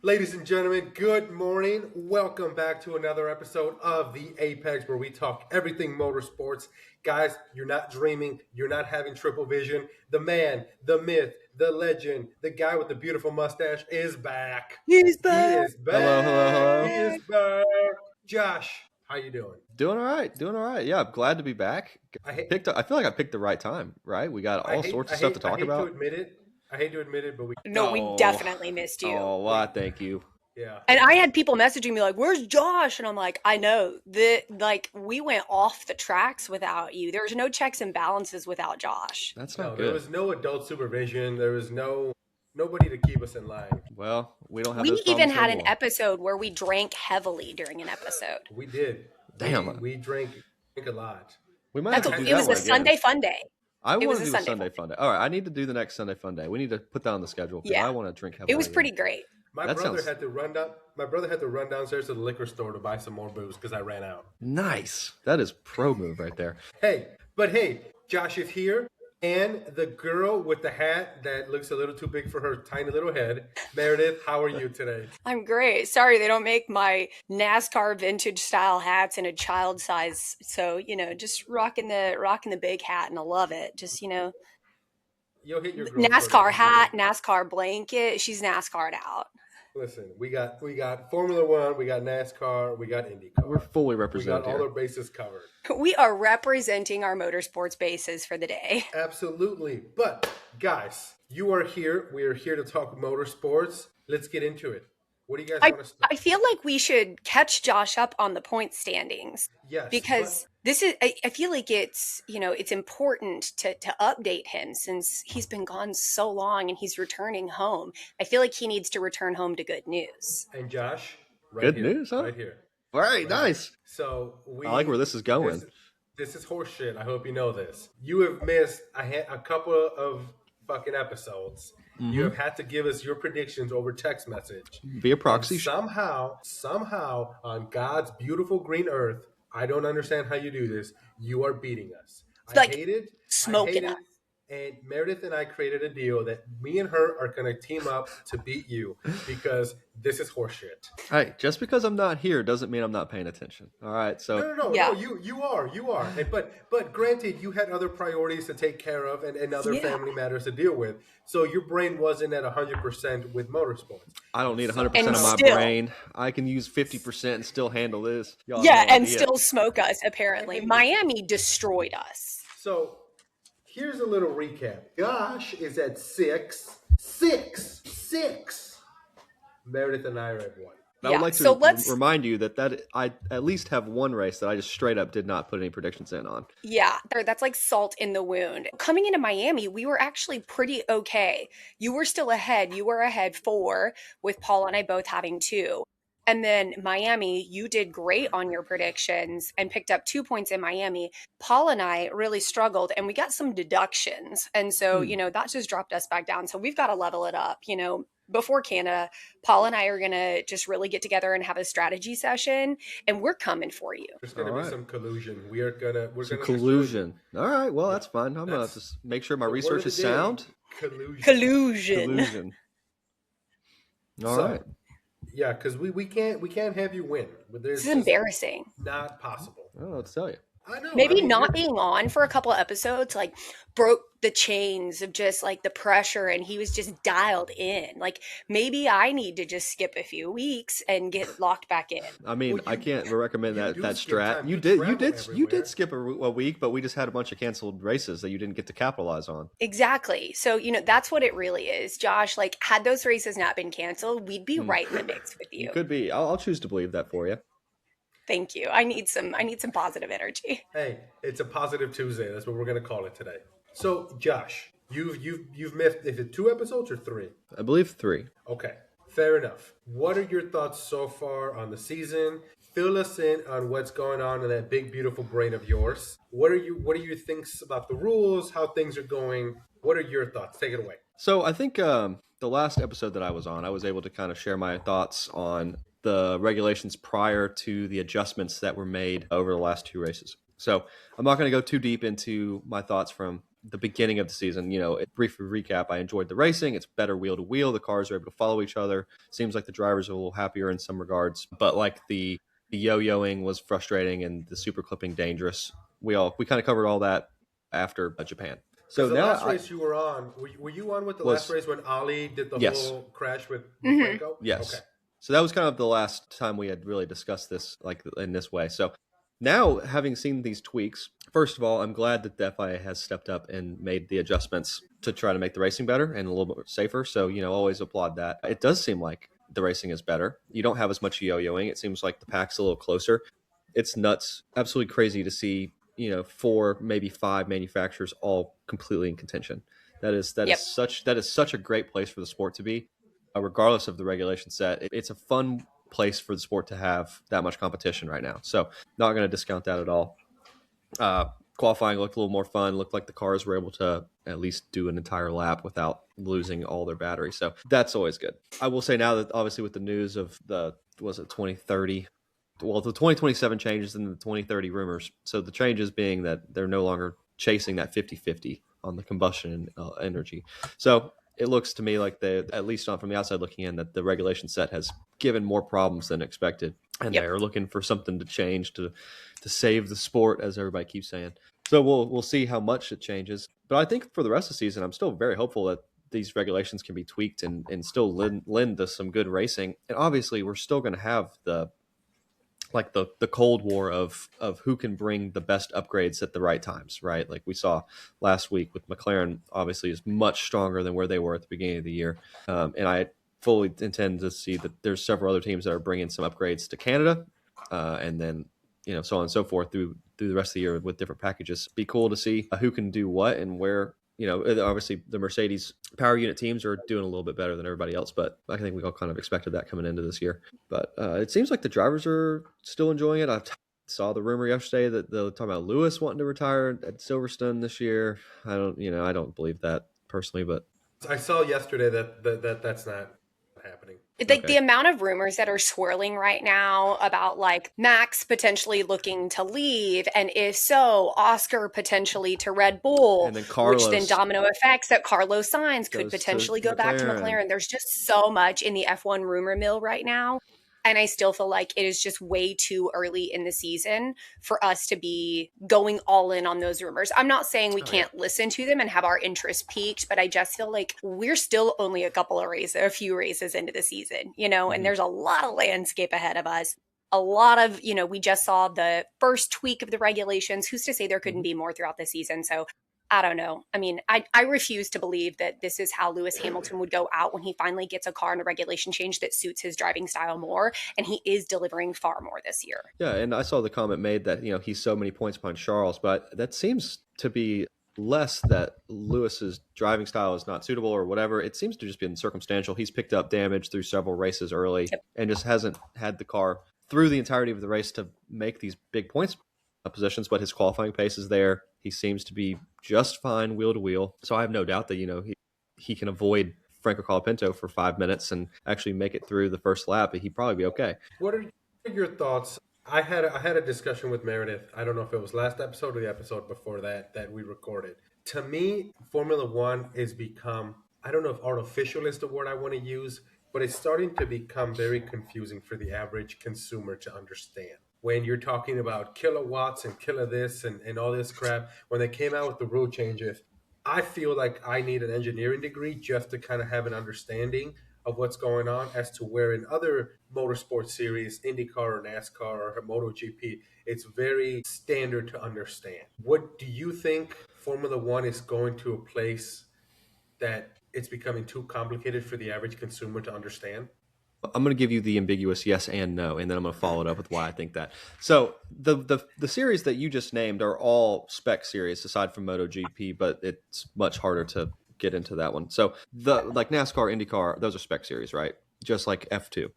Ladies and gentlemen, good morning. Welcome back to another episode of The Apex, where we talk everything motorsports. Guys, you're not dreaming. You're not having triple vision. The man, the myth, the legend, the guy with the beautiful mustache is back. He's back. He is back. Hello. He is back. Josh, how you doing? Doing all right. Yeah, I'm glad to be back. I feel like I picked the right time, right? We got all sorts of stuff to talk about. I hate to admit it, but we definitely missed you. Oh, wow, thank you. Yeah. And I had people messaging me like, "Where's Josh?" And I'm like, "I know we went off the tracks without you. There's no checks and balances without Josh." That's not good. There was no adult supervision. There was nobody to keep us in line. Well, we don't have. We those even had anymore. an episode where we drank heavily during an episode. We did. Damn. We drank a lot. We might have to do that It was one a again. Sunday fun day. I want was to a do Sunday a Sunday fun day. All right, I need to do the next Sunday fun day. We need to put that on the schedule. Yeah. I want to drink heavily. It was pretty great. My brother had to run downstairs to the liquor store to buy some more booze because I ran out. Nice. That is pro move right there. Hey, Josh is here, and the girl with the hat that looks a little too big for her tiny little head. Meredith, how are you today? I'm great. Sorry, they don't make my NASCAR vintage style hats in a child size. So, just rocking the big hat, and I love it. Just, You'll hit your girl NASCAR hat, NASCAR blanket. She's NASCAR'd out. Listen, we got Formula One, we got NASCAR, we got IndyCar. We're fully represented. We got all our bases covered. We are representing our motorsports bases for the day. Absolutely. But guys, you are here. We are here to talk motorsports. Let's get into it. What do you guys want to start? I feel like we should catch Josh up on the point standings. Yes. Because I feel like it's important to update him since he's been gone so long and he's returning home. I feel like he needs to return home to good news. And Josh, good news, huh? Right here. All right, nice. So I like where this is going. This is horse shit. I hope you know this. You have missed a couple of fucking episodes. Mm-hmm. You have had to give us your predictions over text message. Via proxy. And somehow, on God's beautiful green earth, I don't understand how you do this. You are beating us. I hate it. Smoking us. And Meredith and I created a deal that me and her are going to team up to beat you because this is horseshit. Hey, just because I'm not here doesn't mean I'm not paying attention. All right, so no, you are. And, but granted, you had other priorities to take care of and other family matters to deal with. So your brain wasn't at 100% with motorsports. I don't need 100% of my brain. I can use 50% and still handle this. Still smoke us. Apparently, Miami destroyed us. So. Here's a little recap. Josh is at 6. Meredith and I are at 1. I would like to remind you that I at least have one race that I just straight up did not put any predictions in on. Yeah, that's like salt in the wound. Coming into Miami, we were actually pretty okay. You were still ahead. You were ahead 4 with Paul and I both having 2. And then Miami, you did great on your predictions and picked up 2 points in Miami. Paul and I really struggled and we got some deductions. And so, that just dropped us back down. So we've got to level it up. Before Canada, Paul and I are going to just really get together and have a strategy session, and we're coming for you. There's going to be some collusion. We're going to collusion. All right. Well, that's fine. I'm going to just make sure my research is sound. Collusion. All right. Yeah, because we can't have you win. This is embarrassing. Not possible. I don't know what to tell you. I know. Maybe not being on for a couple of episodes broke the chains of just the pressure, and he was just dialed in. Maybe I need to just skip a few weeks and get locked back in. I mean, I can't recommend that strat. You did skip a week, but we just had a bunch of canceled races that you didn't get to capitalize on. Exactly. So that's what it really is, Josh. Had those races not been canceled, we'd be right in the mix with you. You could be. I'll choose to believe that for you. Thank you. I need some positive energy. Hey, it's a positive Tuesday. That's what we're going to call it today. So, Josh, you've missed, is it 2 episodes or 3? I believe 3. Okay, fair enough. What are your thoughts so far on the season? Fill us in on what's going on in that big, beautiful brain of yours. What are your thinks about the rules? How things are going? What are your thoughts? Take it away. So, I think the last episode that I was on, I was able to kind of share my thoughts on the regulations prior to the adjustments that were made over the last 2 races. So I'm not going to go too deep into my thoughts from the beginning of the season. Brief recap, I enjoyed the racing. It's better wheel to wheel. The cars are able to follow each other. Seems like the drivers are a little happier in some regards, but like the yo-yoing was frustrating and the super clipping dangerous. We kind of covered all that after Japan. So the now last race you were on, were you on with the last race when Ali did the whole crash with Franco? Yes. Okay. So that was kind of the last time we had really discussed this like in this way. So now, having seen these tweaks, first of all, I'm glad that the FIA has stepped up and made the adjustments to try to make the racing better and a little bit safer. So, always applaud that. It does seem like the racing is better. You don't have as much yo-yoing. It seems like the pack's a little closer. It's nuts, absolutely crazy to see, 4, maybe 5 manufacturers all completely in contention. That is such a great place for the sport to be, regardless of the regulation set. It's a fun place for the sport to have that much competition right now. So not going to discount that at all. Qualifying looked a little more fun. Looked like the cars were able to at least do an entire lap without losing all their battery. So that's always good. I will say now that obviously with the news of 2030, well, the 2027 changes and the 2030 rumors. So the changes being that they're no longer chasing that 50-50 on the combustion energy. So it looks to me like at least not from the outside looking in, that the regulation set has given more problems than expected. And they're looking for something to change to save the sport, as everybody keeps saying. So we'll see how much it changes. But I think for the rest of the season, I'm still very hopeful that these regulations can be tweaked and still lend us some good racing. And obviously, we're still going to have the Cold War of who can bring the best upgrades at the right times, right? Like we saw last week with McLaren, obviously is much stronger than where they were at the beginning of the year. And I fully intend to see that there's several other teams that are bringing some upgrades to Canada, and then, so on and so forth through the rest of the year with different packages. Be cool to see who can do what and where. Obviously the Mercedes power unit teams are doing a little bit better than everybody else, but I think we all kind of expected that coming into this year. But it seems like the drivers are still enjoying it. I saw the rumor yesterday that they're talking about Lewis wanting to retire at Silverstone this year. I don't believe that personally, but I saw yesterday that that's not happening. The amount of rumors that are swirling right now about like Max potentially looking to leave, and if so, Oscar potentially to Red Bull, and then Carlos, which then domino effects that Carlos Sainz could potentially go back to McLaren. There's just so much in the F1 rumor mill right now. And I still feel like it is just way too early in the season for us to be going all in on those rumors. I'm not saying we can't listen to them and have our interest piqued, but I just feel like we're still only a few races into the season, and there's a lot of landscape ahead of us. A lot of, we just saw the first tweak of the regulations. Who's to say there couldn't be more throughout the season? So I don't know. I mean, I refuse to believe that this is how Lewis Hamilton would go out when he finally gets a car and a regulation change that suits his driving style more. And he is delivering far more this year. Yeah, and I saw the comment made that, he's so many points behind Charles, but that seems to be less that Lewis's driving style is not suitable or whatever. It seems to just been circumstantial. He's picked up damage through several races early and just hasn't had the car through the entirety of the race to make these big points positions, but his qualifying pace is there. He seems to be just fine wheel to wheel. So I have no doubt that, he can avoid Franco Colapinto for 5 minutes and actually make it through the first lap. He'd probably be okay. What are your thoughts? I had a discussion with Meredith. I don't know if it was last episode or the episode before that we recorded. To me, Formula One has become, I don't know if artificial is the word I want to use, but it's starting to become very confusing for the average consumer to understand. When you're talking about kilowatts and kilo this and all this crap, when they came out with the rule changes, I feel like I need an engineering degree just to kind of have an understanding of what's going on, as to where in other motorsport series, IndyCar or NASCAR or MotoGP, it's very standard to understand. What do you think Formula One is going to a place that it's becoming too complicated for the average consumer to understand? I'm going to give you the ambiguous yes and no, and then I'm going to follow it up with why I think that. So the series that you just named are all spec series aside from MotoGP, but it's much harder to get into that one. So like NASCAR, IndyCar, those are spec series, right? Just like F2.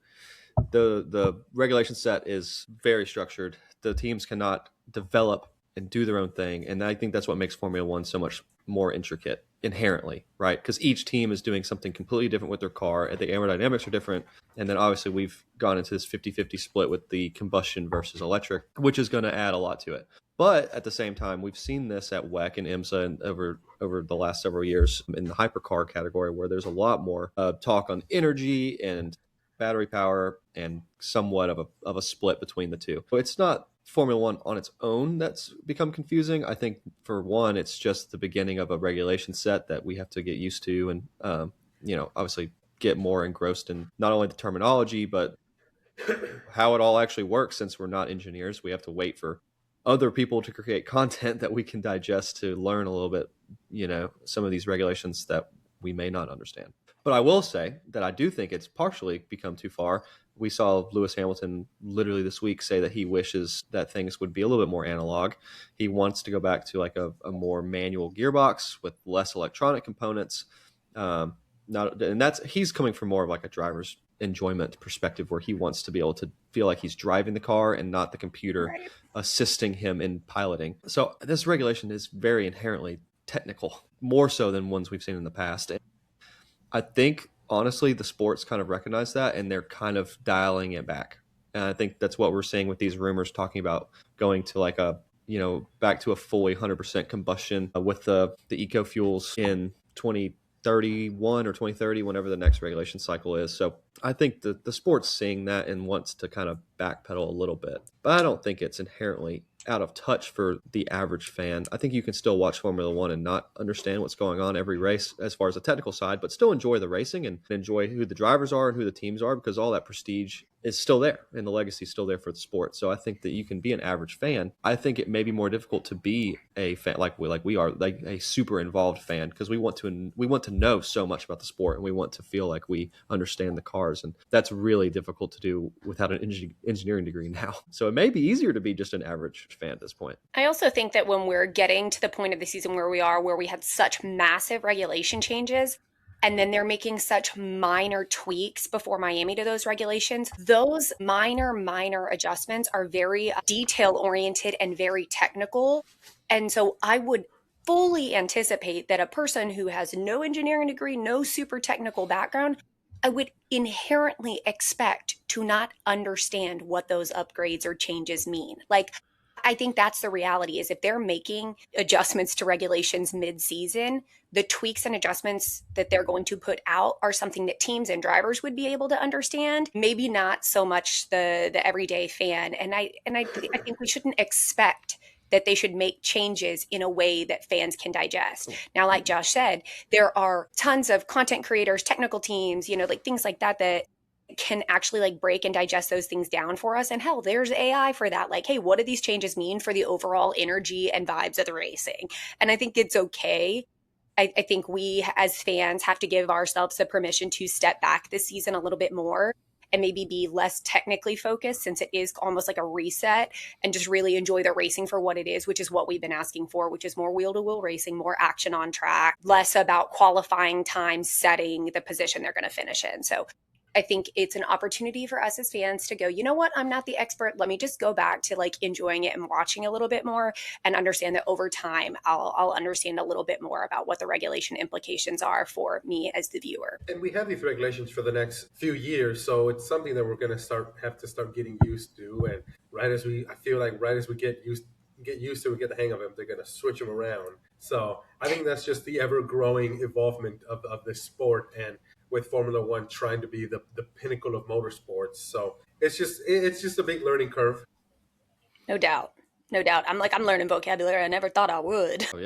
The regulation set is very structured. The teams cannot develop and do their own thing, and I think that's what makes Formula One so much more intricate inherently, right? Because each team is doing something completely different with their car, and the aerodynamics are different. And then obviously we've gone into this 50-50 split with the combustion versus electric, which is going to add a lot to it. But at the same time, we've seen this at WEC and IMSA and over the last several years in the hypercar category, where there's a lot more talk on energy and battery power and somewhat of a split between the two. So it's not Formula One on its own that's become confusing. I think for one, it's just the beginning of a regulation set that we have to get used to and, obviously get more engrossed in not only the terminology, but how it all actually works. Since we're not engineers, we have to wait for other people to create content that we can digest to learn a little bit, some of these regulations that we may not understand. But I will say that I do think it's partially become too far. We saw Lewis Hamilton literally this week say that he wishes that things would be a little bit more analog. He wants to go back to like a more manual gearbox with less electronic components. He's coming from more of like a driver's enjoyment perspective, where he wants to be able to feel like he's driving the car and not the computer assisting him in piloting. So this regulation is very inherently technical, more so than ones we've seen in the past. And I think honestly the sports kind of recognize that, and they're kind of dialing it back. And I think that's what we're seeing with these rumors talking about going to like back to a fully 100% combustion with the eco fuels in 2031 or 2030, whenever the next regulation cycle is. So I think the sport's seeing that and wants to kind of backpedal a little bit. But I don't think it's inherently out of touch for the average fan. I think you can still watch Formula One and not understand what's going on every race as far as the technical side, but still enjoy the racing and enjoy who the drivers are and who the teams are, because all that prestige is still there and the legacy is still there for the sport. So I think that you can be an average fan. I think it may be more difficult to be a fan like we are, like a super involved fan, because we want to know so much about the sport and we want to feel like we understand the cars, and that's really difficult to do without an engineering degree now. So it may be easier to be just an average fan at this point. I also think that when we're getting to the point of the season where we are, where we had such massive regulation changes, and then they're making such minor tweaks before Miami to those regulations, those minor adjustments are very detail oriented and very technical. And so I would fully anticipate that a person who has no engineering degree, no super technical background, I would inherently expect to not understand what those upgrades or changes mean. Like, I think that's the reality, is if they're making adjustments to regulations mid-season, the tweaks and adjustments that they're going to put out are something that teams and drivers would be able to understand, maybe not so much the everyday fan. And I think we shouldn't expect that they should make changes in a way that fans can digest. Now, like Josh said, there are tons of content creators, technical teams, like things like that can actually like break and digest those things down for us. And hell, there's AI for that. Like, hey, what do these changes mean for the overall energy and vibes of the racing? And I think it's okay. I think we as fans have to give ourselves the permission to step back this season a little bit more and maybe be less technically focused, since it is almost like a reset, and just really enjoy the racing for what it is, which is what we've been asking for, which is more wheel-to-wheel racing, more action on track, less about qualifying time setting the position they're going to finish in. So I think it's an opportunity for us as fans to go, you know what, I'm not the expert. Let me just go back to like enjoying it and watching a little bit more, and understand that over time, I'll understand a little bit more about what the regulation implications are for me as the viewer. And we have these regulations for the next few years, so it's something that we're going to have to start getting used to. And I feel like right as we get used to it, get the hang of them, they're going to switch them around. So I think that's just the ever-growing involvement of this sport, and with Formula One trying to be the pinnacle of motorsports. So it's just a big learning curve. No doubt. I'm learning vocabulary I never thought I would. Oh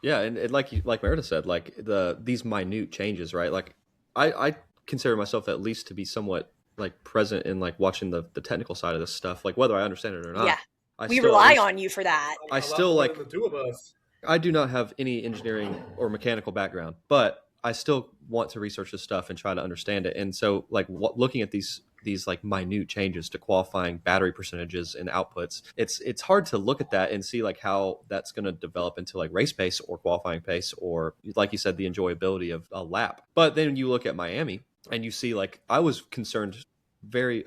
yeah, and like Meredith said, like these minute changes, right? Like I consider myself at least to be somewhat like present in like watching the technical side of this stuff, like whether I understand it or not. Yeah, we rely on you for that. I still like the two of us. I do not have any engineering or mechanical background, but I still want to research this stuff and try to understand it. And so like looking at these like minute changes to qualifying battery percentages and outputs, it's hard to look at that and see like how that's going to develop into like race pace or qualifying pace, or like you said, the enjoyability of a lap. But then you look at Miami and you see like I was very,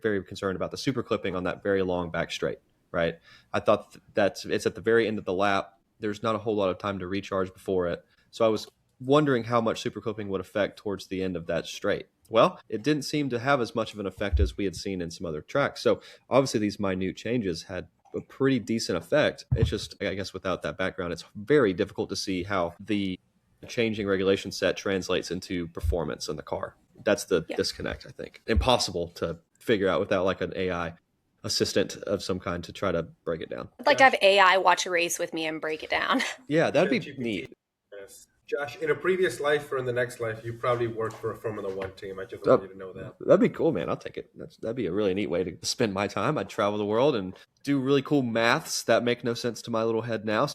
very concerned about the super clipping on that very long back straight, right? I thought it's at the very end of the lap. There's not a whole lot of time to recharge before it. So I was wondering how much super clipping would affect towards the end of that straight. Well, it didn't seem to have as much of an effect as we had seen in some other tracks. So obviously these minute changes had a pretty decent effect. It's just, I guess, without that background, it's very difficult to see how the changing regulation set translates into performance in the car. That's the disconnect, I think. Impossible to figure out without like an AI assistant of some kind to try to break it down. I'd like to have AI watch a race with me and break it down. Yeah, that'd be ChatGPT. neat. Yes. Josh, in a previous life or in the next life, you probably worked for a Formula One team. I just want you to know that. That'd be cool, man. I'll take it. That'd be a really neat way to spend my time. I'd travel the world and do really cool maths that make no sense to my little head now.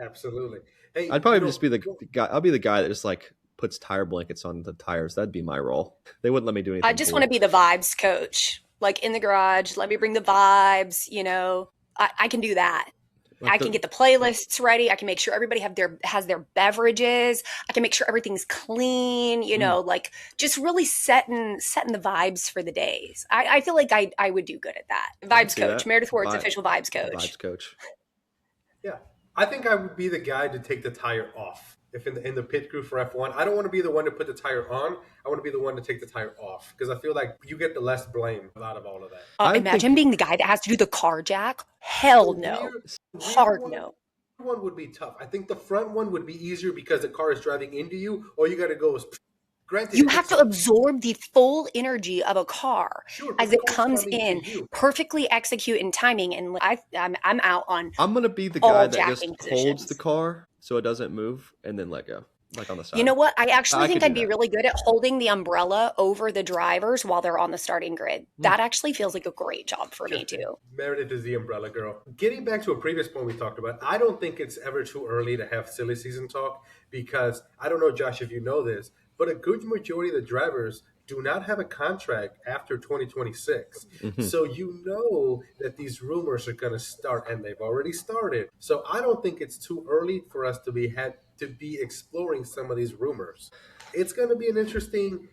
Absolutely. Hey, I'd probably just be the guy. I'll be the guy that just like puts tire blankets on the tires. That'd be my role. They wouldn't let me do anything. I just want to be the vibes coach, like in the garage. Let me bring the vibes. I can do that. Like I can get the playlists ready. I can make sure everybody has their beverages. I can make sure everything's clean. Like just really setting the vibes for the days. I feel like I would do good at that. Vibes coach, Meredith Ward's official vibes coach. Vibes coach. Yeah, I think I would be the guy to take the tire off. If in the pit crew for F1, I don't want to be the one to put the tire on. I want to be the one to take the tire off because I feel like you get the less blame out of all of that. Imagine being the guy that has to do the car jack. Hell no. Hard no. One would be tough. I think the front one would be easier because the car is driving into you. All you got to go is. Granted, you have to absorb the full energy of a car as it comes in, perfectly execute in timing, and I'm out on. I'm gonna be the guy that just holds the car so it doesn't move and then let go, like on the side. You know what? I actually think I'd be really good at holding the umbrella over the drivers while they're on the starting grid. That actually feels like a great job for me too. Meredith is the umbrella girl. Getting back to a previous point we talked about, I don't think it's ever too early to have silly season talk because I don't know, Josh, if you know this, but a good majority of the drivers do not have a contract after 2026. Mm-hmm. So you know that these rumors are going to start, and they've already started. So I don't think it's too early for us to be exploring some of these rumors. It's going to be an interesting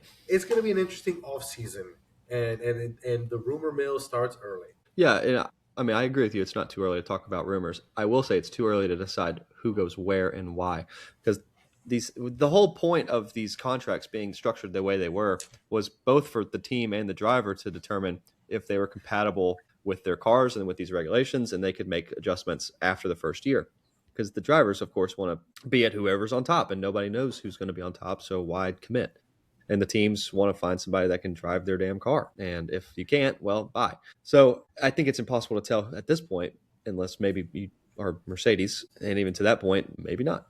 off season, and the rumor mill starts early. Yeah, I mean, I agree with you. It's not too early to talk about rumors. I will say it's too early to decide who goes where and why, because the whole point of these contracts being structured the way they were was both for the team and the driver to determine if they were compatible with their cars and with these regulations, and they could make adjustments after the first year. Because the drivers, of course, want to be at whoever's on top, and nobody knows who's going to be on top, so why commit? And the teams want to find somebody that can drive their damn car. And if you can't, well, bye. So I think it's impossible to tell at this point, unless maybe you are Mercedes, and even to that point, maybe not.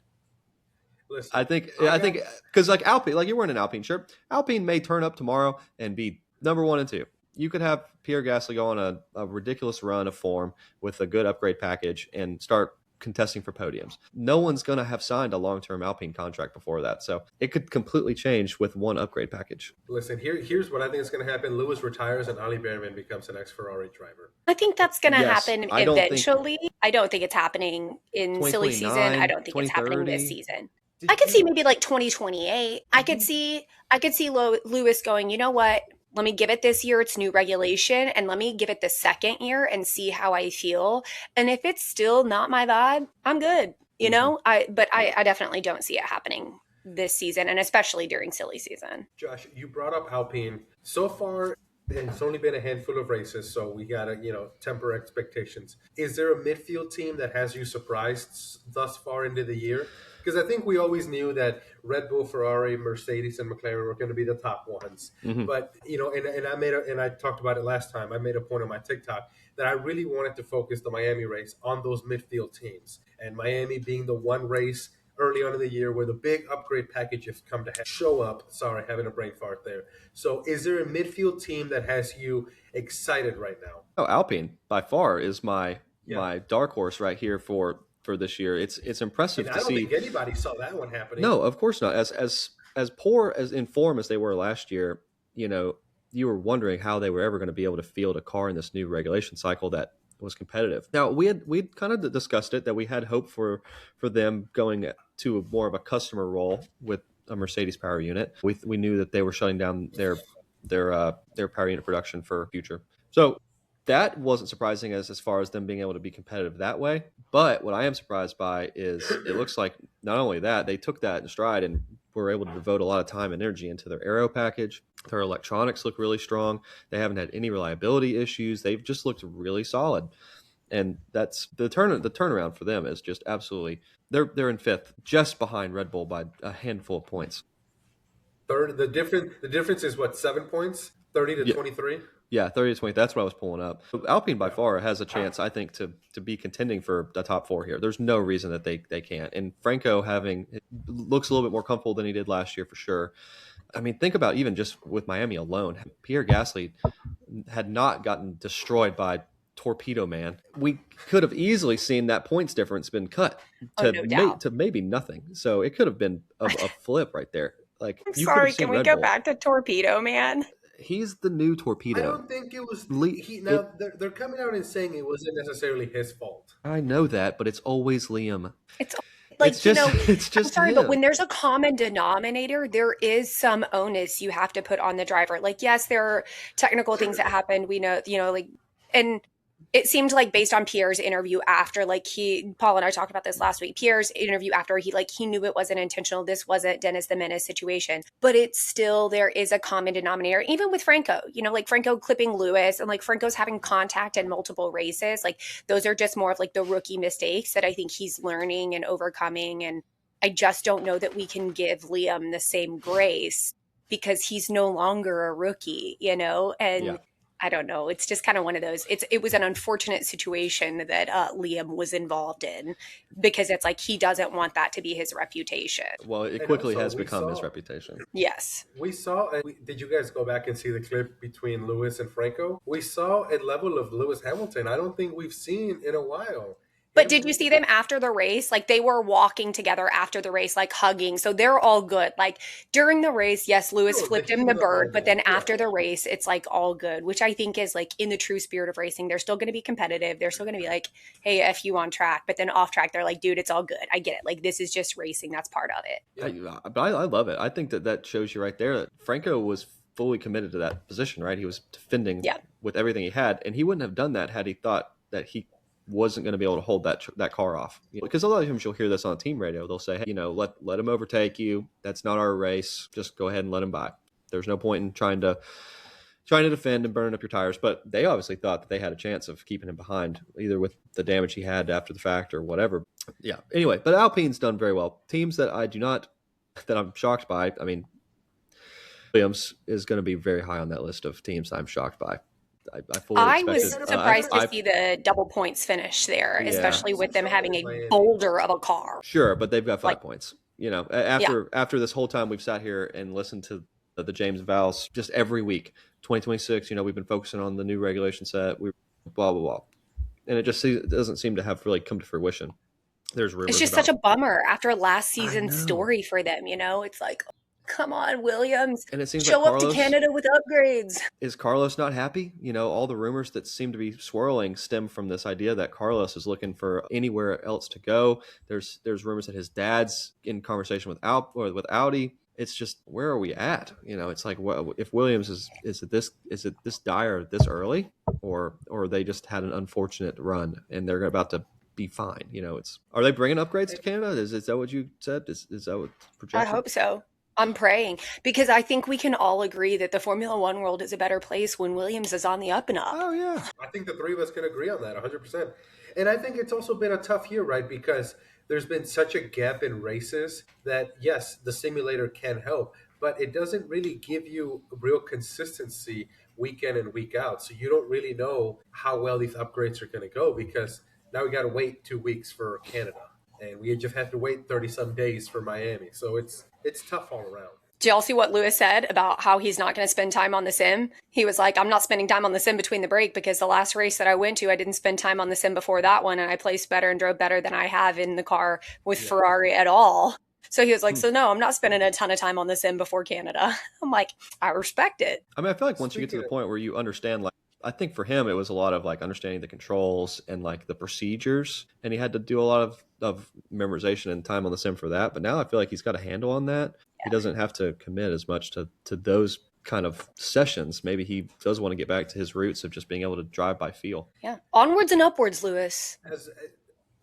Listen, I think because like Alpine, like you're wearing an Alpine shirt. Alpine may turn up tomorrow and be number 1 and 2. You could have Pierre Gasly go on a ridiculous run of form with a good upgrade package and start contesting for podiums. No one's going to have signed a long-term Alpine contract before that. So it could completely change with one upgrade package. Listen, here's what I think is going to happen. Lewis retires and Ali Behrman becomes an ex-Ferrari driver. I think that's going to happen eventually. I don't think it's happening in silly season. I don't think it's happening this season. I could see maybe like 2028. I could see Lewis going, you know what? Let me give it this year. It's new regulation. And let me give it the second year and see how I feel. And if it's still not my vibe, I'm good. You know, but I definitely don't see it happening this season, and especially during silly season. Josh, you brought up Alpine. So far, it's only been a handful of races, so we got to, temper expectations. Is there a midfield team that has you surprised thus far into the year? Because I think we always knew that Red Bull, Ferrari, Mercedes, and McLaren were going to be the top ones. Mm-hmm. But, and I talked about it last time. I made a point on my TikTok that I really wanted to focus the Miami race on those midfield teams. And Miami being the one race early on in the year where the big upgrade package has come to show up. Sorry, having a brain fart there. So is there a midfield team that has you excited right now? Oh, Alpine by far is my dark horse right here for this year. It's impressive to see. I don't think anybody saw that one happening. No, of course not. As poor as in form as they were last year, you were wondering how they were ever going to be able to field a car in this new regulation cycle that was competitive. Now we'd kind of discussed it that we had hope for them going to more of a customer role with a Mercedes power unit. We knew that they were shutting down their power unit production for future. So that wasn't surprising as far as them being able to be competitive that way. But what I am surprised by is it looks like not only that, they took that in stride and were able to devote a lot of time and energy into their aero package. Their electronics look really strong. They haven't had any reliability issues. They've just looked really solid. And that's the turnaround for them is just absolutely. They're in fifth, just behind Red Bull by a handful of points. Third, the difference is what, 7 points, 30 to Yeah. 23. Yeah, 30 to 20. That's what I was pulling up. Alpine by far has a chance, I think, to be contending for the top four here. There's no reason that they can't. And Franco looks a little bit more comfortable than he did last year for sure. I mean, think about even just with Miami alone. Pierre Gasly had not gotten destroyed by Torpedo Man. We could have easily seen that points difference been cut Oh, no doubt. to maybe nothing. So it could have been a flip right there. Like I'm you could have sorry, seen can we Red go Bull. back to Torpedo Man? He's the new I Torpedo. don't think it was. They're coming out and saying it wasn't necessarily his fault. I know that, but it's always Liam. It's like, It's just it's I'm just sorry, him. but when there's a common denominator, there is some onus you have to put on the driver. Like, yes, there are technical things that happen. We know, like, and it seemed like based on Pierre's interview after, like Paul and I talked about this last week, Pierre's interview after he knew it wasn't intentional. This wasn't Dennis the Menace situation, but it's still, there is a common denominator, even with Franco, like Franco clipping Lewis and like Franco's having contact in multiple races. Like those are just more of like the rookie mistakes that I think he's learning and overcoming. And I just don't know that we can give Liam the same grace because he's no longer a rookie, and Yeah. I don't know. It's just kind of one of those. It was an unfortunate situation that Liam was involved in because it's like he doesn't want that to be his reputation. Well, it And quickly also, has we become his saw- reputation. Yes. We saw, did you guys go back and see the clip between Lewis and Franco? We saw a level of Lewis Hamilton I don't think we've seen in a while. But did you see them after the race? Like they were walking together after the race, like hugging. So they're all good. Like during the race, yes, Lewis Sure, flipped the him heat the of the bird, but then moment, yeah. after the race, it's like all good, which I think is like in the true spirit of racing. They're still going to be competitive. They're still going to be like, hey, F you on track. But then off track, they're like, dude, it's all good. I get it. Like this is just racing. That's part of it. But I love it. I think that shows you right there that Franco was fully committed to that position, right? He was defending with everything he had, and he wouldn't have done that had he thought that he wasn't going to be able to hold that car off. Because a lot of times you'll hear this on team radio. They'll say, hey, let him overtake you. That's not our race. Just go ahead and let him by. There's no point in trying to defend and burning up your tires. But they obviously thought that they had a chance of keeping him behind, either with the damage he had after the fact or whatever. Yeah. Anyway, but Alpine's done very well. Teams that I'm shocked by. I mean, Williams is going to be very high on that list of teams I'm shocked by. I was surprised to see the double points finish there, especially with them having a boulder of a car. Sure, but they've got 5 points. After this whole time we've sat here and listened to the James Vowles just every week. 2026, we've been focusing on the new regulation set. We blah blah blah, and it doesn't seem to have really come to fruition. There's rumors. It's just such a bummer after last season's story for them. It's like, come on, Williams. And it seems show like up to Canada with upgrades. Is Carlos not happy? All the rumors that seem to be swirling stem from this idea that Carlos is looking for anywhere else to go. There's rumors that his dad's in conversation with Audi. It's just, where are we at? It's like, if Williams is it this dire this early, or they just had an unfortunate run and they're about to be fine? Are they bringing upgrades to Canada? Is that what you said? Is that what projected? I hope so. I'm praying because I think we can all agree that the Formula One world is a better place when Williams is on the up and up. Oh, yeah. I think the three of us can agree on that 100%. And I think it's also been a tough year, right? Because there's been such a gap in races that, yes, the simulator can help, but it doesn't really give you real consistency week in and week out. So you don't really know how well these upgrades are going to go because now we got to wait 2 weeks for Canada. And we just have to wait 30-some days for Miami. So it's tough all around. Did y'all see what Lewis said about how he's not going to spend time on the sim? He was like, I'm not spending time on the sim between the break because the last race that I went to, I didn't spend time on the sim before that one. And I placed better and drove better than I have in the car with Ferrari at all. So he was like, so no, I'm not spending a ton of time on the sim before Canada. I'm like, I respect it. I mean, I feel like once you get to the point where you understand, like, I think for him, it was a lot of like understanding the controls and like the procedures, and he had to do a lot of memorization and time on the sim for that. But now I feel like he's got a handle on that. Yeah. He doesn't have to commit as much to those kind of sessions. Maybe he does want to get back to his roots of just being able to drive by feel. Yeah. Onwards and upwards, Lewis. As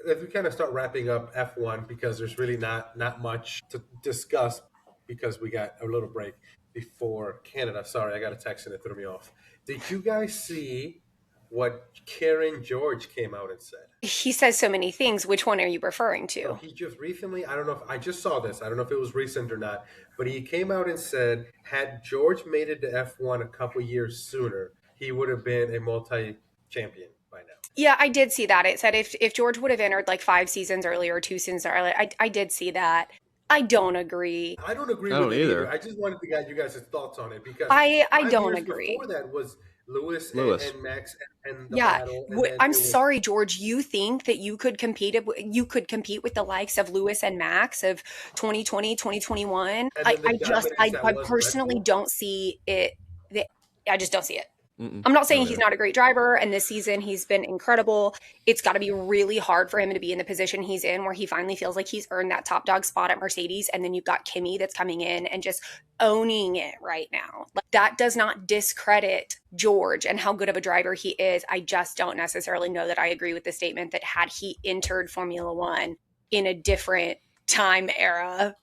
we kind of start wrapping up F1, because there's really not much to discuss because we got a little break before Canada. Sorry, I got a text and it threw me off. Did you guys see what Karen George came out and said. He says so many things. Which one are you referring So to? he just recently, I don't know if I just saw this, I don't know if it was recent or not, but he came out and said, had George made it to F1 a couple years sooner, he would have been a multi champion by now. Yeah, I did see that. It said if George would have entered like 5 seasons earlier, 2 seasons earlier, I did see that. I don't agree. I don't agree I with don't it either. either. I just wanted to get you guys' thoughts on it because I five don't years agree. before that was Lewis Lewis. and Max and the Yeah, battle, and then I'm it was, sorry, George. You think that you could compete with the likes of Lewis and Max of 2020, 2021? and then the I just, dominance that I was Red personally Bull. don't see it. I just don't see it. Mm-mm. I'm not I saying don't he's either. not a great driver, and this season he's been incredible. It's got to be really hard for him to be in the position he's in where he finally feels like he's earned that top dog spot at Mercedes. And then you've got Kimi that's coming in and just owning it right now. Like, that does not discredit George and how good of a driver he is. I just don't necessarily know that I agree with the statement that had he entered Formula One in a different time era,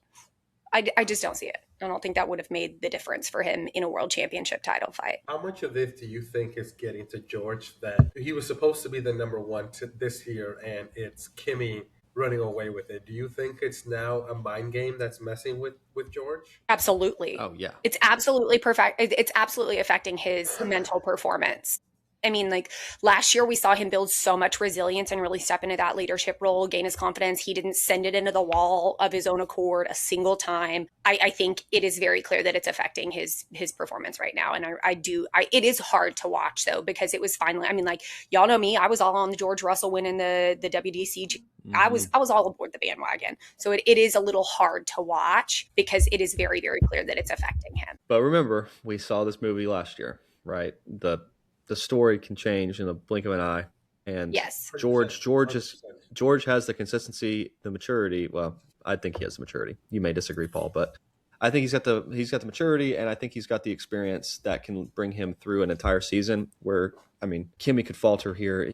I just don't see it. I don't think that would have made the difference for him in a world championship title fight. How much of this do you think is getting to George that he was supposed to be the number one this year and it's Kimmy running away with it? Do you think it's now a mind game that's messing with George? Absolutely. Oh yeah. It's absolutely perfect. It's absolutely affecting his mental performance. I mean, like last year, we saw him build so much resilience and really step into that leadership role, gain his confidence. He didn't send it into the wall of his own accord a single time. I think it is very clear that it's affecting his performance right now. And it is hard to watch though, because it was finally, I mean, like y'all know me, I was all on the George Russell winning the WDC. I was all aboard the bandwagon. So it is a little hard to watch because it is very, very clear that it's affecting him. But remember, we saw this movie last year, right? The story can change in a blink of an eye. And Yes. George 100%. has the consistency, the maturity. Well, I think he has the maturity. You may disagree, Paul, but I think he's got the maturity, and I think he's got the experience that can bring him through an entire season. Where I mean, Kimmy could falter here.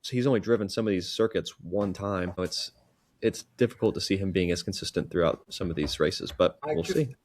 He's only driven some of these circuits one time. It's difficult to see him being as consistent throughout some of these races, but we'll see.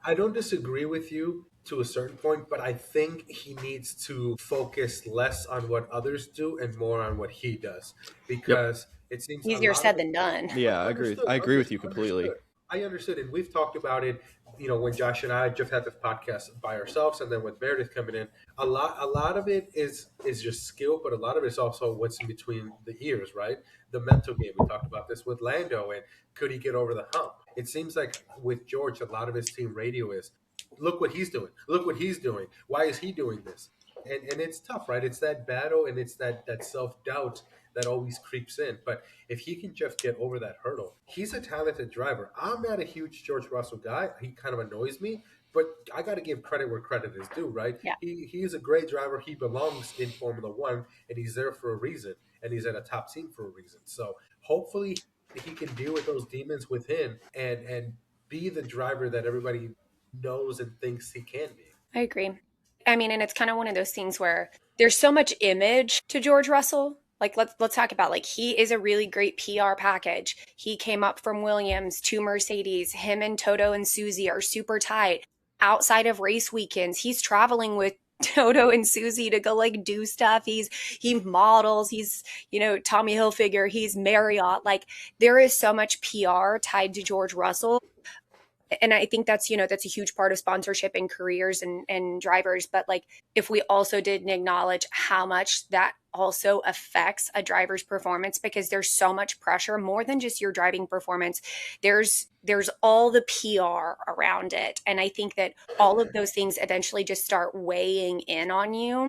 I don't disagree with you to a certain point, but I think he needs to focus less on what others do and more on what he does, because it seems Easier said than done. Yeah, I agree. I agree with you completely. I understood, and we've talked about it. You know, when Josh and I just had this podcast by ourselves, and then with Meredith coming in, a lot of it is just skill, but a lot of it's also what's in between the ears, right? The mental game. We talked about this with Lando, and could he get over the hump? It seems like with George, a lot of his team radio is, look what he's doing. Look what he's doing. Why is he doing this? And it's tough, right? It's that battle, and it's that self doubt that always creeps in. But if he can just get over that hurdle, he's a talented driver. I'm not a huge George Russell guy. He kind of annoys me, but I got to give credit where credit is due, right? Yeah. He is a great driver. He belongs in Formula One, and he's there for a reason, and he's at a top team for a reason. So hopefully he can deal with those demons within and be the driver that everybody knows and thinks he can be. I agree. I mean, and it's kind of one of those things where there's so much image to George Russell. Like let's talk about, like, he is a really great PR package. He came up from Williams to Mercedes. Him and Toto and Susie are super tight. Outside of race weekends, he's traveling with Toto and Susie to go like do stuff. He models. He's, you know, Tommy Hilfiger. He's Marriott. Like, there is so much PR tied to George Russell. And I think that's, you know, that's a huge part of sponsorship and careers and drivers. But like, if we also didn't acknowledge how much that also affects a driver's performance, because there's so much pressure, more than just your driving performance, there's all the PR around it. And I think that all of those things eventually just start weighing in on you.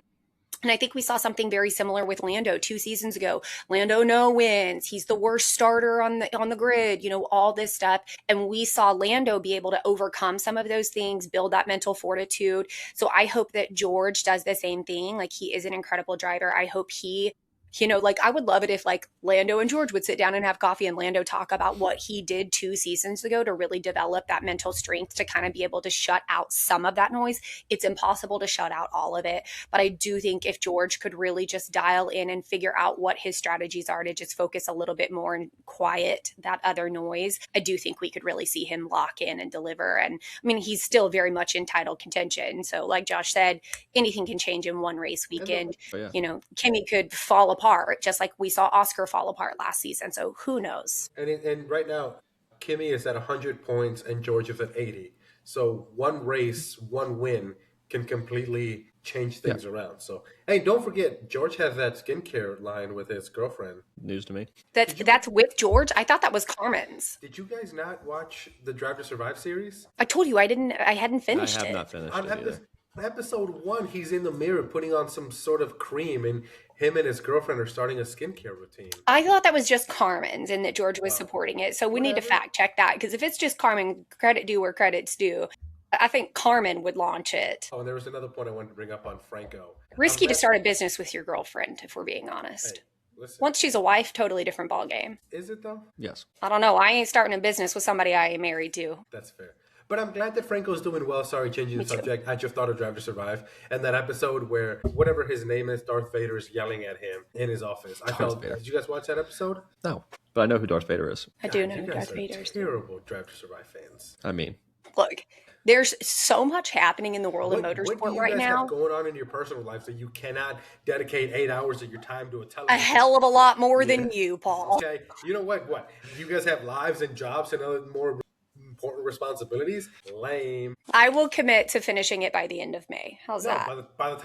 And I think we saw something very similar with Lando 2 seasons ago. Lando no wins. He's the worst starter on the grid, you know, all this stuff. And we saw Lando be able to overcome some of those things, build that mental fortitude. So I hope that George does the same thing. Like, he is an incredible driver. I hope he Like I would love it if like Lando and George would sit down and have coffee and Lando talk about what he did 2 seasons ago to really develop that mental strength to kind of be able to shut out some of that noise. It's impossible to shut out all of it. But I do think if George could really just dial in and figure out what his strategies are to just focus a little bit more and quiet that other noise, I do think we could really see him lock in and deliver. And I mean, he's still very much in title contention. So like Josh said, anything can change in one race weekend. Kimmy could fall apart, just like we saw Oscar fall apart last season. So who knows? And right now, Kimmy is at 100 points and George is at 80. So one race, one win can completely change things around. So, hey, don't forget, George has that skincare line with his girlfriend. News to me. That's with George? I thought that was Carmen's. Did you guys not watch the Drive to Survive series? I told you I hadn't finished it. I have not finished it either. Episode 1, he's in the mirror putting on some sort of cream, and him and his girlfriend are starting a skincare routine. I thought that was just Carmen's and that George was supporting it. So we need to fact check that, because if it's just Carmen, credit due where credit's due. I think Carmen would launch it. Oh, and there was another point I wanted to bring up on Franco. Risky to start a business with your girlfriend, if we're being honest. Hey, listen. Once she's a wife, totally different ballgame. Is it though? Yes. I don't know. I ain't starting a business with somebody I ain't married to. That's fair. But I'm glad that Franco's doing well. Sorry, changing the subject. I just thought of Drive to Survive. And that episode where whatever his name is, Darth Vader is yelling at him in his office. Did you guys watch that episode? No. But I know who Darth Vader is. I do know who Darth Vader is. Terrible Drive to Survive fans. I mean, look, there's so much happening in the world of motorsport right now. What do you guys have going on in your personal life that you cannot dedicate 8 hours of your time to a television? A hell of a lot more than you, Paul. Okay, you know what? What? You guys have lives and jobs and other more important responsibilities? Lame. I will commit to finishing it by the end of May. How's that? By the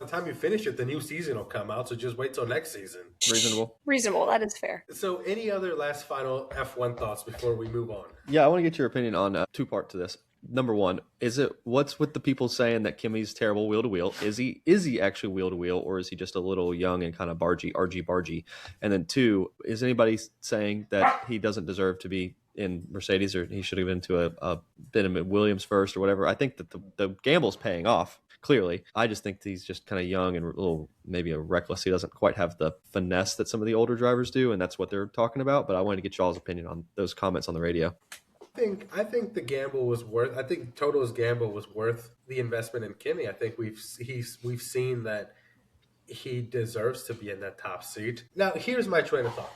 time you finish it, the new season will come out, so just wait till next season. Reasonable. That is fair. So any other last final F1 thoughts before we move on? Yeah, I want to get your opinion on a two-part to this. Number one, what's with the people saying that Kimmy's terrible wheel to wheel? Is he actually wheel to wheel, or is he just a little young and kind of bargy? And then two, is anybody saying that he doesn't deserve to be in Mercedes, or he should have been in Williams first or whatever? I think that the gamble's paying off. Clearly, I just think he's just kind of young and a little maybe a reckless. He doesn't quite have the finesse that some of the older drivers do, and that's what they're talking about. But I wanted to get y'all's opinion on those comments on the radio. I think the gamble was worth. I think Toto's gamble was worth the investment in Kimi. I think we've seen that he deserves to be in that top seat. Now, here's my train of thought.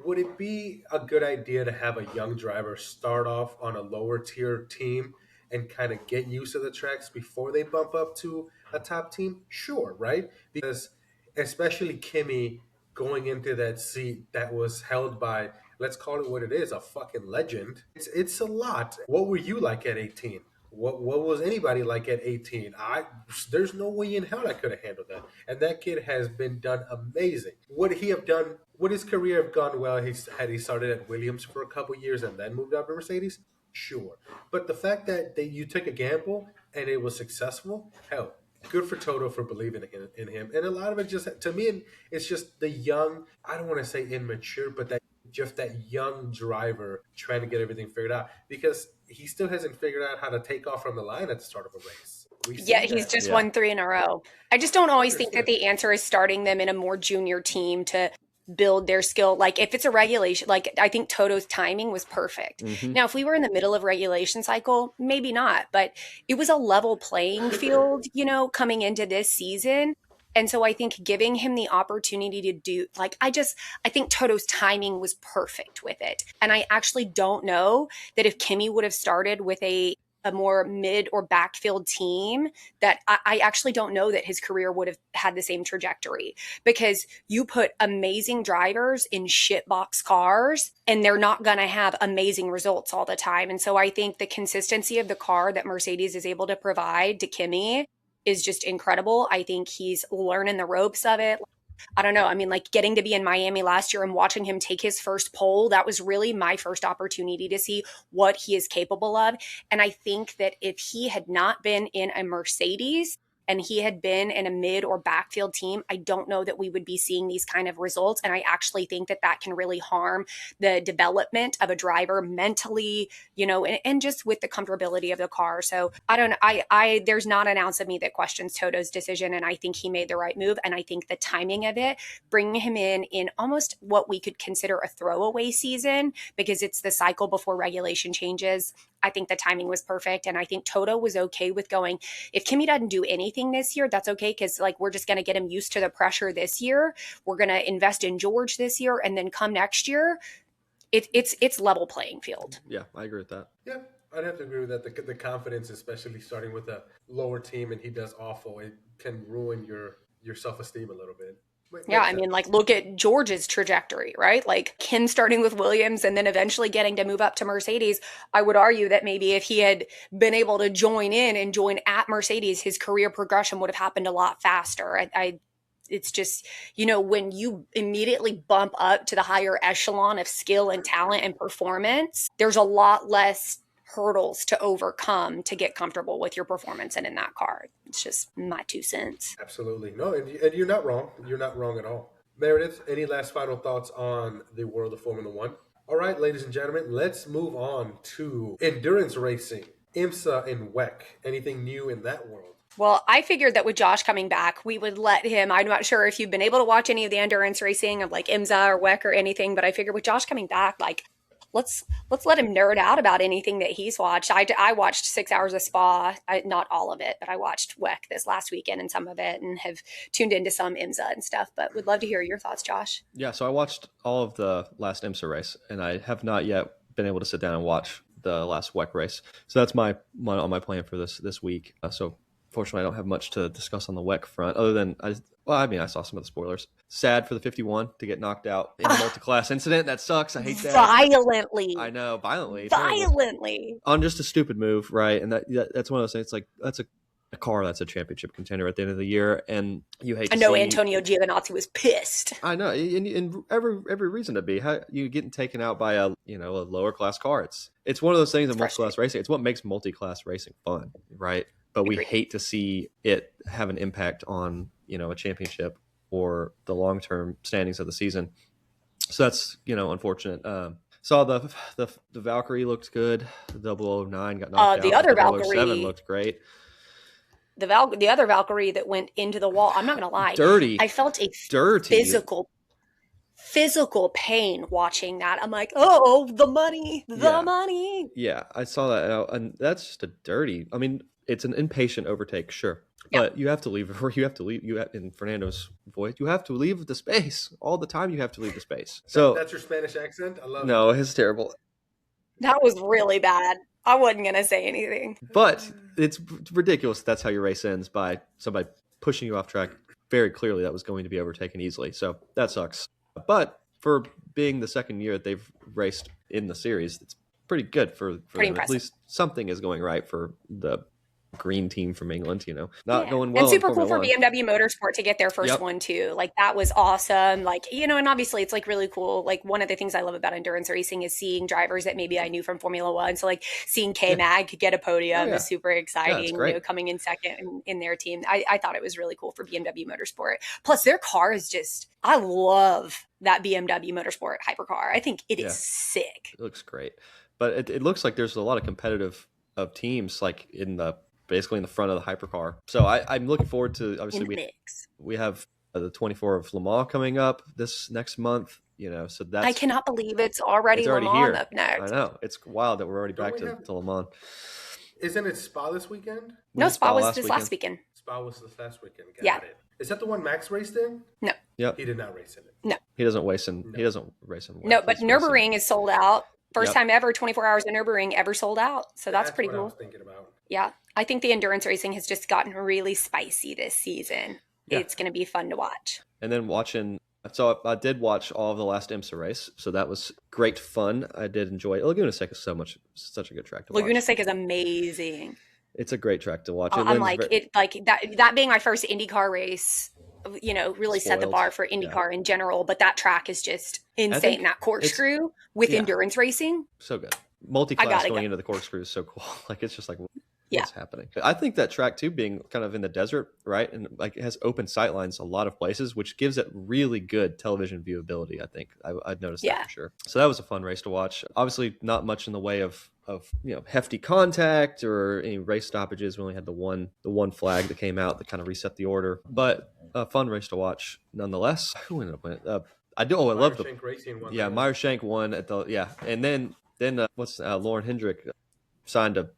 Would it be a good idea to have a young driver start off on a lower tier team and kind of get used to the tracks before they bump up to a top team? Sure, right? Because especially Kimi going into that seat that was held by, let's call it what it is, a fucking legend. It's a lot. What were you like at 18? What was anybody like at 18? There's no way in hell I could have handled that. And that kid has been done amazing. Would he have done? Would his career have gone well had he started at Williams for a couple years and then moved up to Mercedes? Sure. But the fact that you took a gamble and it was successful, hell, good for Toto for believing in him. And a lot of it just, to me, it's just the young, I don't want to say immature, but that young driver trying to get everything figured out, because he still hasn't figured out how to take off from the line at the start of a race. He's just won 3 in a row. I just don't always think that the answer is starting them in a more junior team to build their skill. Like if it's a regulation, like I think Toto's timing was perfect. Mm-hmm. Now, if we were in the middle of regulation cycle, maybe not, but it was a level playing field, coming into this season. And so I think giving him the opportunity to do, I think Toto's timing was perfect with it. And I actually don't know that if Kimi would have started with a more mid or backfield team, that I actually don't know that his career would have had the same trajectory, because you put amazing drivers in shitbox cars and they're not going to have amazing results all the time. And so I think the consistency of the car that Mercedes is able to provide to Kimi is just incredible. I think he's learning the ropes of it. I don't know. I mean, getting to be in Miami last year and watching him take his first pole, that was really my first opportunity to see what he is capable of. And I think that if he had not been in a Mercedes, and he had been in a mid or backfield team, I don't know that we would be seeing these kind of results. And I actually think that that can really harm the development of a driver mentally, and just with the comfortability of the car. So I don't know. There's not an ounce of me that questions Toto's decision. And I think he made the right move. And I think the timing of it, bringing him in almost what we could consider a throwaway season, because it's the cycle before regulation changes. I think the timing was perfect. And I think Toto was okay with going, if Kimi doesn't do anything this year, that's okay. Cause we're just going to get him used to the pressure this year. We're going to invest in George this year. And then come next year, it's level playing field. Yeah, I agree with that. Yeah, I'd have to agree with that. The confidence, especially starting with a lower team and he does awful, it can ruin your self-esteem a little bit. Yeah, I mean, look at George's trajectory, right? Him starting with Williams and then eventually getting to move up to Mercedes. I would argue that maybe if he had been able to join at Mercedes, his career progression would have happened a lot faster. It's just, when you immediately bump up to the higher echelon of skill and talent and performance, there's a lot less hurdles to overcome to get comfortable with your performance and in that car. It's just my 2 cents. Absolutely. No, and you're not wrong. You're not wrong at all. Meredith, any last final thoughts on the world of Formula One? All right, ladies and gentlemen, let's move on to endurance racing. IMSA and WEC. Anything new in that world? Well, I figured that with Josh coming back, we would let him. I'm not sure if you've been able to watch any of the endurance racing of IMSA or WEC or anything, but I figured with Josh coming back, let's let him nerd out about anything that he's watched. I watched 6 hours of Spa, not all of it, but I watched WEC this last weekend and some of it, and have tuned into some IMSA and stuff. But would love to hear your thoughts, Josh. Yeah, so I watched all of the last IMSA race, and I have not yet been able to sit down and watch the last WEC race. So that's my plan for this week. So fortunately, I don't have much to discuss on the WEC front, other than I saw some of the spoilers. Sad for the 51 to get knocked out in a multi-class incident. That sucks. I hate that. Violently. I know, violently. Violently. On just a stupid move, right? And that's one of those things. That's a car that's a championship contender at the end of the year, and you hate. I know Antonio Giovinazzi was pissed. I know, and every reason to be. How you getting taken out by a lower class car? It's one of those things in multi-class racing. It's what makes multi-class racing fun, right? But we hate to see it have an impact on a championship or the long-term standings of the season. So that's unfortunate. Saw the Valkyrie looked good. The 009 got knocked out. The other the Valkyrie 007 looked great. The other Valkyrie that went into the wall. I'm not going to lie. Dirty. I felt a dirty physical pain watching that. I'm like, oh, the money. Yeah, I saw that, and that's just a dirty. I mean, it's an impatient overtake, sure. But you have to leave. In Fernando's voice, you have to leave the space all the time. You have to leave the space. So that's your Spanish accent. I love it. No, it's terrible. That was really bad. I wasn't going to say anything. But it's ridiculous. That's how your race ends, by somebody pushing you off track. Very clearly, that was going to be overtaken easily. So that sucks. But for being the second year that they've raced in the series, it's pretty good for them. At least something is going right for the green team from England, not going well. And super cool for BMW Motorsport to get their first one too. That was awesome. And obviously it's really cool. One of the things I love about endurance racing is seeing drivers that maybe I knew from Formula One. So seeing K-Mag get a podium is super exciting, coming in second in their team. I thought it was really cool for BMW Motorsport. Plus their car is I love that BMW Motorsport hypercar. I think it is sick. It looks great. But it looks like there's a lot of competitive of teams basically in the front of the hypercar. So I'm looking forward to, obviously we have the 24 of Le Mans coming up this next month, so that's... I cannot believe it's already Le Mans here. Up next. I know. It's wild that we're already back to Le Mans. Isn't it Spa this weekend? No, Spa was this last weekend. Spa was this last weekend. Got it. Is that the one Max raced in? No. Yep. He did not race in it. No. He doesn't race in No, but Nürburgring is sold out. First time ever, 24 hours of Nürburgring ever sold out. So that's pretty cool. I was thinking about. Yeah. I think the endurance racing has just gotten really spicy this season. Yeah. It's going to be fun to watch. And then so I did watch all of the last IMSA race. So that was great fun. I did enjoy it. Laguna Seca is such a good track to watch. Laguna Seca is amazing. It's a great track to watch. I'm that being my first IndyCar race, really set the bar for IndyCar in general. But that track is just insane. That corkscrew with endurance racing. So good. Multi-class going into the corkscrew is so cool. It's just Yeah. What's happening? I think that track too, being kind of in the desert, right, and like it has open sight lines a lot of places, which gives it really good television viewability. I think I'd noticed that Yeah. for sure. So that was a fun race to watch. Obviously, not much in the way of hefty contact or any race stoppages. We only had the one flag that came out that kind of reset the order, but a fun race to watch nonetheless. Who ended up winning? I love the Shank Racing won yeah. that one. Meyer Shank won at the and then Lauren Hendrick signed a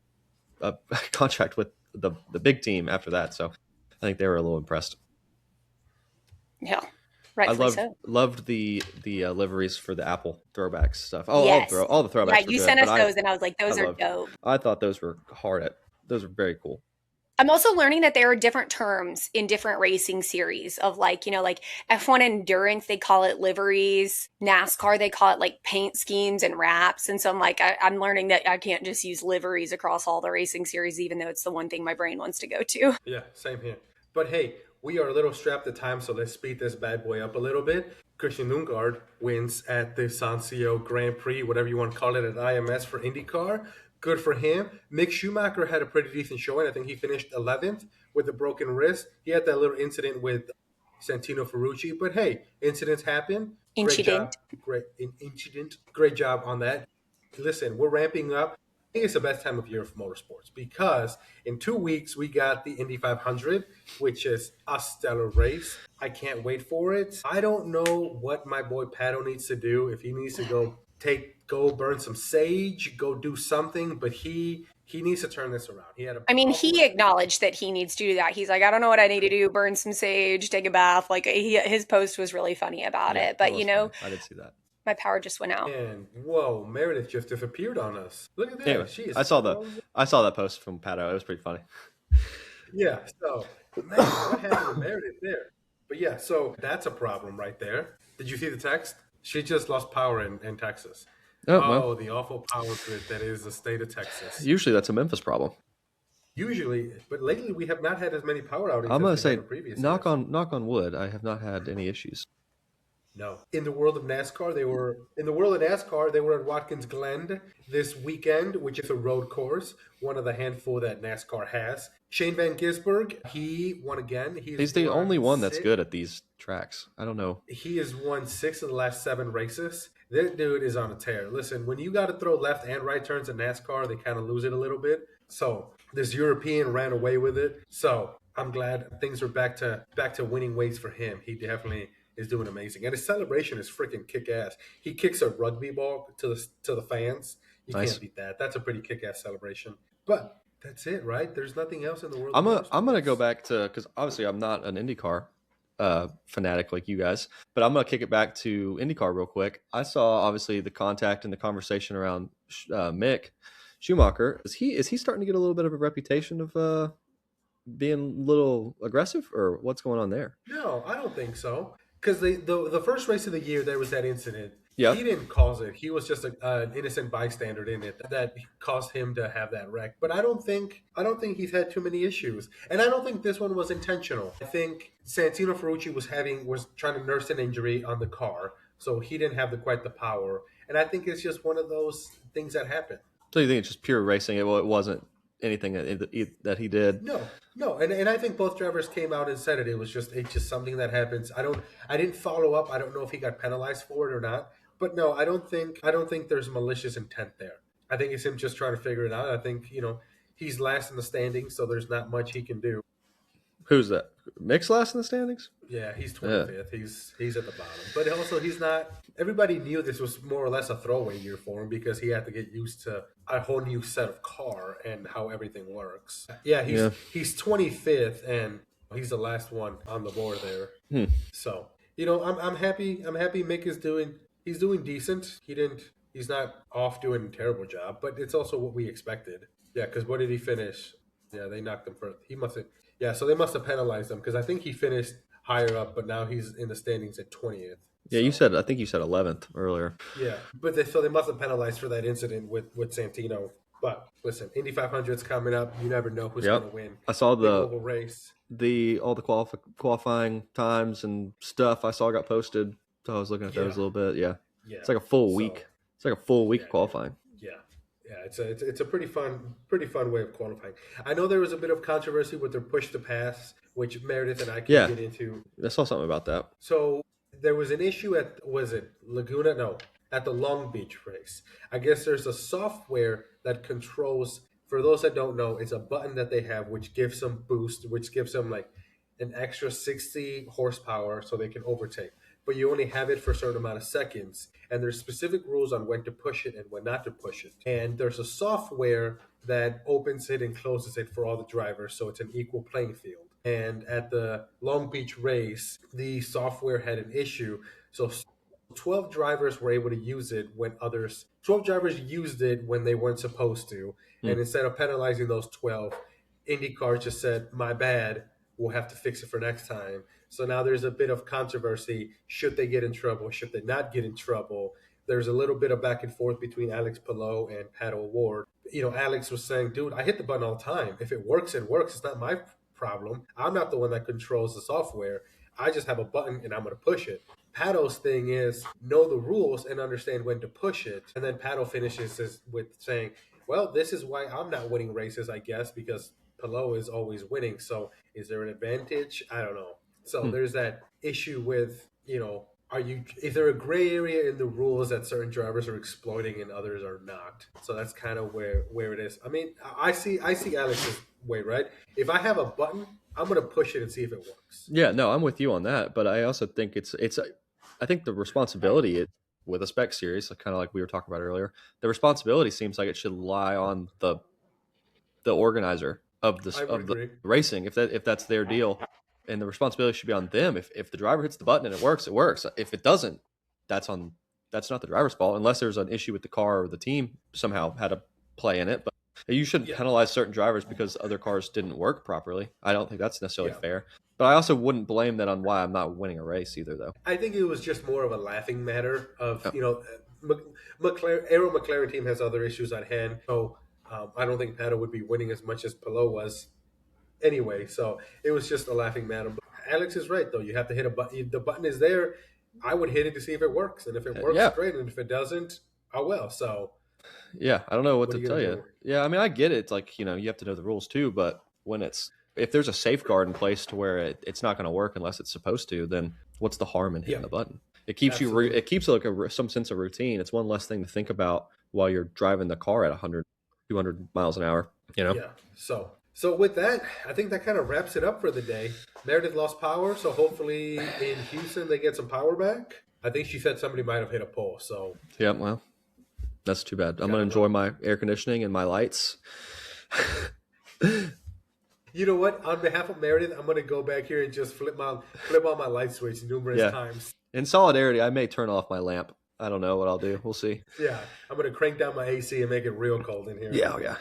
contract with the big team after that. So I think they were a little impressed. Yeah. I Rightfully loved the liveries for the Apple throwbacks stuff. Yes. All the throwbacks Yeah, were you good, sent us but those, and I was like, those are loved, dope. I thought those were those were very cool. I'm also learning that there are different terms in different racing series of like, like F1 endurance, they call it liveries. NASCAR, they call it like paint schemes and wraps. And so I'm like, I'm learning that I can't just use liveries across all the racing series, even though it's the one thing my brain wants to go to. Yeah, same here. But hey, we are a little strapped for time, so let's speed this bad boy up a little bit. Christian Lundgaard wins at the Sancio Grand Prix, whatever you want to call it, at IMS for IndyCar. Good for him. Mick Schumacher had a pretty decent showing. I think he finished 11th with a broken wrist. He had that little incident with Santino Ferrucci, but hey, incidents happen. Great job. Great job on that. Listen, we're ramping up. I think it's the best time of year for motorsports because in 2 weeks we got the Indy 500, which is a stellar race. I can't wait for it. I don't know what my boy Pato needs to do. If he needs to go burn some sage, go do something, but he needs to turn this around. He acknowledged that he needs to do that. He's like, I don't know what I need to do, burn some sage, take a bath. Like his post was really funny about it. But funny. I did see that. My power just went out. And whoa, Meredith just disappeared on us. Look at that. Anyway, I saw that post from Pato. It was pretty funny. Yeah. So, man, what happened to Meredith there? But yeah, so that's a problem right there. Did you see the text? She just lost power in Texas. Well, the awful power grid that is the state of Texas. Usually that's a Memphis problem. Usually, but lately we have not had as many power outages. I'm gonna say, knock years. on wood. I have not had any issues. No. In the world of NASCAR, they were at Watkins Glen this weekend, which is a road course, one of the handful that NASCAR has. Shane Van Gisberg, he won again. He's the only one that's good at these tracks. I don't know. He has won 6 of the last 7 races. This dude is on a tear. Listen, when you got to throw left and right turns in NASCAR, they kind of lose it a little bit. So this European ran away with it. So I'm glad things are back to winning ways for him. He definitely is doing amazing, and his celebration is freaking kick-ass. He kicks a rugby ball to the fans. You can't beat that. That's a pretty kick-ass celebration. But that's it, right? There's nothing else in the world. I'm gonna go back to, because obviously I'm not an IndyCar fanatic like you guys, but I'm gonna kick it back to IndyCar real quick. I saw obviously the contact and the conversation around Mick Schumacher. Is he starting to get a little bit of a reputation of being a little aggressive, or what's going on there? No, I don't think so. Because the first race of the year, there was that incident. Yeah. He didn't cause it. He was just an innocent bystander in it that caused him to have that wreck. But I don't think he's had too many issues, and I don't think this one was intentional. I think Santino Ferrucci was trying to nurse an injury on the car, so he didn't have quite the power. And I think it's just one of those things that happen. So you think it's just pure racing? It wasn't anything that he did? No, and I think both drivers came out and said it. It's just something that happens. I didn't follow up. I don't know if he got penalized for it or not. But no, I don't think there's malicious intent there. I think it's him just trying to figure it out. I think he's last in the standings, so there's not much he can do. Who's that? Mick's last in the standings? Yeah, he's 25th. Yeah. He's at the bottom. But also he's not – everybody knew this was more or less a throwaway year for him because he had to get used to a whole new set of car and how everything works. Yeah, he's 25th, and he's the last one on the board there. So, I'm happy. I'm happy Mick is doing – he's doing decent. He's not off doing a terrible job, but it's also what we expected. Yeah, because what did he finish? Yeah, they knocked him first. He must have – yeah, so they must have penalized him because I think he finished higher up, but now he's in the standings at 20th. Yeah, I think you said 11th earlier. Yeah, but they must have penalized for that incident with Santino. But listen, Indy 500's coming up. You never know who's going to win. I saw the oval race. All the qualifying times and stuff I saw got posted. So I was looking at those a little bit. Yeah. It's like a full week. It's like a full week of qualifying. Yeah. Yeah, it's a pretty fun way of qualifying. I know there was a bit of controversy with their push to pass, which Meredith and I can Yeah, get into. I saw something about that. So there was an issue at, was it Laguna? No, at the Long Beach race. I guess there's a software that controls. For those that don't know, it's a button that they have which gives them boost, which gives them like an extra 60 horsepower so they can overtake. But you only have it for a certain amount of seconds, and there's specific rules on when to push it and when not to push it. And there's a software that opens it and closes it for all the drivers, so it's an equal playing field. And at the Long Beach race, the software had an issue. So 12 drivers were able to use it when others, 12 drivers used it when they weren't supposed to. Hmm. And instead of penalizing those 12, IndyCar just said, my bad, we'll have to fix it for next time. So now there's a bit of controversy. Should they get in trouble? Should they not get in trouble? There's a little bit of back and forth between Alex Palou and Pato O'Ward. You know, Alex was saying, dude, I hit the button all the time. If it works, it works. It's not my problem. I'm not the one that controls the software. I just have a button and I'm going to push it. Pato's thing is know the rules and understand when to push it. And then Pato finishes with saying, well, this is why I'm not winning races, I guess, because Palou is always winning. So is there an advantage? I don't know. So there's that issue with, you know, is there a gray area in the rules that certain drivers are exploiting and others are not? So that's kind of where it is. I mean, I see Alex's way, right? If I have a button, I'm going to push it and see if it works. Yeah, no, I'm with you on that, but I also think I think the responsibility with a spec series, kind of like we were talking about earlier, the responsibility seems like it should lie on the organizer of the racing, if that's their deal, and the responsibility should be on them. If the driver hits the button and it works, it works. If it doesn't, that's not the driver's fault, unless there's an issue with the car or the team somehow had a play in it. But you shouldn't penalize certain drivers because other cars didn't work properly. I don't think that's necessarily fair. But I also wouldn't blame that on why I'm not winning a race either, though. I think it was just more of a laughing matter of, you know, Arrow McLaren team has other issues at hand. So I don't think Pato would be winning as much as Palou was anyway. So it was just a laughing matter. But Alex is right, though. You have to hit a button. If the button is there, I would hit it to see if it works. And if it works, great. And if it doesn't, oh well. So yeah, I don't know what to tell you. Yeah, I mean, I get it. It's like, you know, you have to know the rules too. But if there's a safeguard in place to where it's not going to work unless it's supposed to, then what's the harm in hitting the button? It keeps it keeps like some sense of routine. It's one less thing to think about while you're driving the car at 100, 200 miles an hour, you know? Yeah. So with that, I think that kind of wraps it up for the day. Meredith lost power, so hopefully in Houston they get some power back. I think she said somebody might have hit a pole, so. Yeah, well, that's too bad. I'm going to enjoy my air conditioning and my lights. You know what? On behalf of Meredith, I'm going to go back here and just flip on my light switch numerous times. In solidarity, I may turn off my lamp. I don't know what I'll do. We'll see. Yeah, I'm going to crank down my AC and make it real cold in here. Yeah.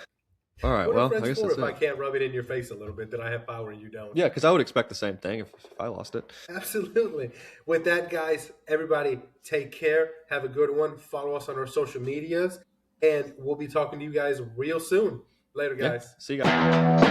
All right, well, I guess that's if I can't rub it in your face a little bit, that I have power and you don't. Yeah, because I would expect the same thing if I lost it. Absolutely. With that, guys, everybody take care. Have a good one. Follow us on our social medias, and we'll be talking to you guys real soon. Later, guys. See you guys.